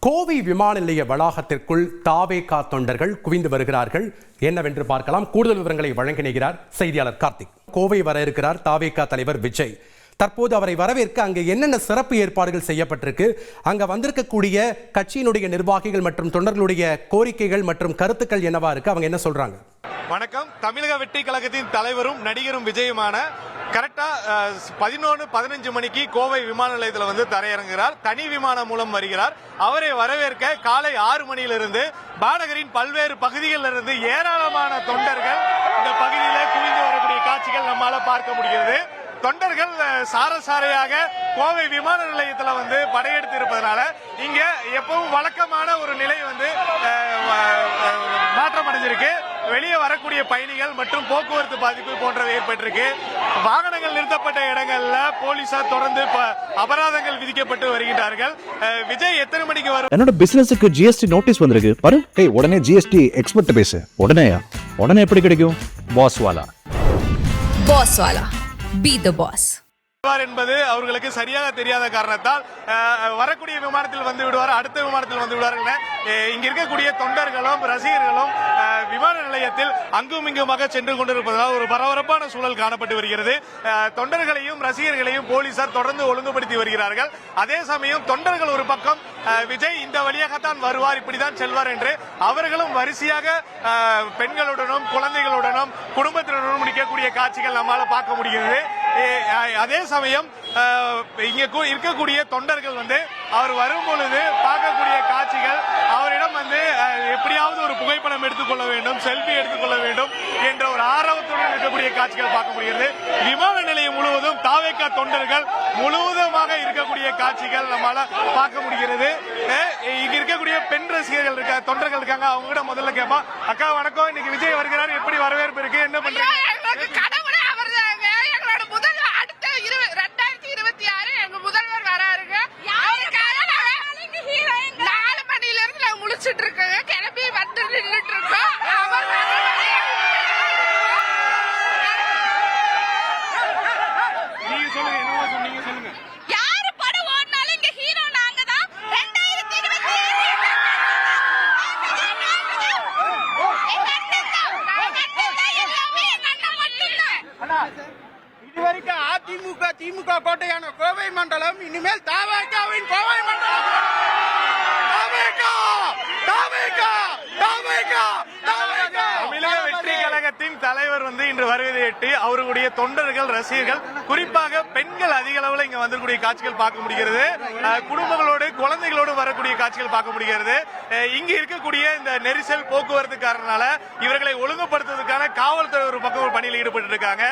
கோவை விமான நிலைய வளாகத்திற்குள் தாவேகா தொண்டர்கள் குவிந்து வருகிறார்கள். என்னவென்று பார்க்கலாம். கூடுதல் விவரங்களை வழங்கினார் செய்தியாளர் கார்த்திக். கோவை வர இருக்கிறார் தாவேகா தலைவர் விஜய். தற்போது அவரை வரவேற்க அங்கு என்னென்ன சிறப்பு ஏற்பாடுகள் செய்யப்பட்டிருக்கு, அங்க வந்திருக்கக்கூடிய கட்சியினுடைய நிர்வாகிகள் மற்றும் தொண்டர்களுடைய கோரிக்கைகள் மற்றும் கருத்துக்கள் என்னவா இருக்கு, அவங்க என்ன சொல்றாங்க? வணக்கம். தமிழக வெற்றி கழகத்தின் தலைவரும் நடிகரும் விஜயுமான கரெக்டா 11:15 மணிக்கு கோவை விமான நிலையத்தில் தரையிறங்குகிறார். தனி விமானம் மூலம் வருகிறார். அவரை வரவேற்க காலை 6 மணியிலிருந்து பாடகரின் பல்வேறு பகுதிகளில் இருந்து ஏராளமான தொண்டர்கள் இந்த பகுதியில் குவிந்து வரக்கூடிய காட்சிகள் நம்மால பார்க்க முடிகிறது. தொண்டர்கள் சாரசாரையாக கோவை விமான நிலையத்தில் படையெடுத்து இருப்பதனால இங்க எப்பவும் வழக்கமான ஒரு நிலை மாற்றம் அடைஞ்சிருக்கு. வெளியே வரக்கூடிய பயணிகள் மற்றும் போக்குவரத்து பாதிப்பு போன்றவை ஏற்பட்டிருக்கு. வாகனங்கள் நிறுத்தப்பட்ட இடங்கள்ல போலீசார் தொடர்ந்து அபராதங்கள் விதிக்கப்பட்டு வருகின்றார்கள். விஜய் எத்தனை மணிக்கு வரும்? என்னோட பிசினஸுக்கு ஜிஎஸ்டி நோட்டீஸ் வந்திருக்கு பாரு. உடனே ஜிஎஸ்டி எக்ஸ்பர்ட் பேசு. உடனே எப்படி கிடைக்கும்? பாஸ் வாலா Be the boss. என்பது அவர்களுக்கு சரியாக தெரியாத காரணத்தால் வரக்கூடிய விமானத்தில் வந்து விடுவார், அடுத்த விமானத்தில் வந்து விடுவார்கள். இங்க இருக்கக்கூடிய தொண்டர்களும் ரசிகர்களும் விமான நிலையத்தில் அங்கும் இங்குமாக சென்று கொண்டிருப்பதால் ஒரு பரபரப்பான சூழல் காணப்பட்டு வருகிறது. தொண்டர்களையும் ரசிகர்களையும் போலீசார் தொடர்ந்து ஒழுங்குபடுத்தி வருகிறார்கள். அதே சமயம் தொண்டர்கள் ஒரு பக்கம் விஜய் இந்த வழியாகத்தான் வருவார், இப்படிதான் செல்வார் என்று அவர்களும் வரிசையாக பெண்களுடனும் குழந்தைகளுடனும் குடும்பத்தினருடனும் நிற்கக்கூடிய காட்சிகள் நம்மால பார்க்க முடிகிறது. அதே சமயம் இங்க இருக்கக்கூடிய தொண்டர்கள் அவர் வரும் பொழுது பார்க்கக்கூடிய காட்சிகள், அவரிடம் எப்படியாவது ஒரு புகைப்படம் எடுத்துக்கொள்ள வேண்டும், செல்ஃபி எடுத்துக்கொள்ள வேண்டும் என்ற ஒரு ஆர்வத்துடன் இருக்கக்கூடிய காட்சிகள் பார்க்க முடிகிறது. விமான நிலையம் முழுவதும் தாவேகா தொண்டர்கள் முழுவதுமாக இருக்கக்கூடிய காட்சிகள் நம்மால பார்க்க முடிகிறது. இங்க இருக்கக்கூடிய பெண் ரசிகர்கள் தொண்டர்கள் இருக்காங்க. அவங்க கிட்ட முதல்ல கேட்பா, அக்கா வணக்கம், இன்னைக்கு விஜய் வருகிறார், எப்படி வரவேற்பு இருக்கு, என்ன பண்றீங்க? இதுவரைக்கும் அதிமுக திமுக கோட்டையான கோவை மண்டலம் இனிமேல் தாவேகாவின் கோவை மண்டலம். தமிழக வெற்றி கழகத்தின் தலைவர் இன்று வருவதையொட்டி அவர்களுடைய தொண்டர்கள் ரசிகர்கள் குறிப்பாக பெண்கள் அதிக அளவில் இங்க வந்திருக்கூடிய காட்சிகள் பார்க்க முடிகிறது. குடும்பங்களோடு குழந்தைகளோடு வரக்கூடிய காட்சிகள் பார்க்க முடிகிறது. இங்க இருக்கக்கூடிய இந்த நெரிசல் போக்குவரத்து காரணனால இவர்களை ஒழுங்குபடுத்துவதற்கான காவல்துறை ஒரு பக்கம் பணியில் ஈடுபட்டு இருக்காங்க.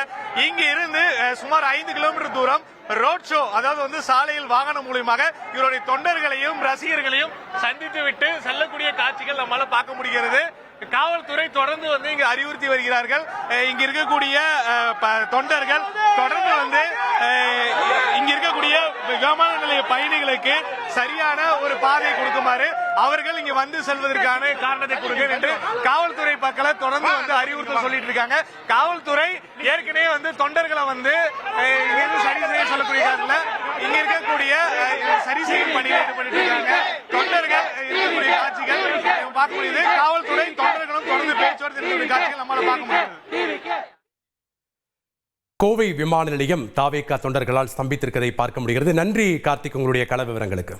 இங்க இருந்து சுமார் 5 கிலோமீட்டர் தூரம் ரோட் ஷோ, அதாவது சாலையில் வாகனம் மூலமாக இவருடைய தொண்டர்களையும் ரசிகர்களையும் சந்தித்து விட்டு செல்லக்கூடிய காட்சிகள் நம்மால பார்க்க முடிகிறது. காவல்துறை தொடர்ந்து இங்க அறிவுறுத்தி வருகிறார்கள். இங்க இருக்கக்கூடிய தொண்டர்கள் தொடர்ந்து இங்க இருக்கக்கூடிய விமான நிலைய பயணிகளுக்கு சரியான ஒரு பாதையை கொடுக்குமாறு அவர்கள் இங்க செல்வதற்கான காரணத்தை கொடுங்க என்று காவல்துறை மக்களை தொடர்ந்து அறிவுறுத்தல் சொல்லிட்டு இருக்காங்க. காவல்துறை ஏற்கனவே தொண்டர்களை சரி செய்ய சொல்லக்கூடிய இங்க இருக்கக்கூடிய சரி செய்யும் பணியில் ஈடுபட்டு இருக்காங்க. தொண்டர்கள் இருக்கக்கூடிய காட்சிகள் பார்க்க முடியுது. காவல்துறை தொண்டர்களும் தொடர்ந்து பேச்சுவார்த்தை காட்சிகள் நம்மளால பார்க்க முடியுது. கோவை விமான நிலையம் தாவேகா தொண்டர்களால் ஸ்தம்பித்திருப்பதை பார்க்க முடிகிறது. நன்றி கார்த்திக், உங்களுடைய கள விவரங்களுக்கு.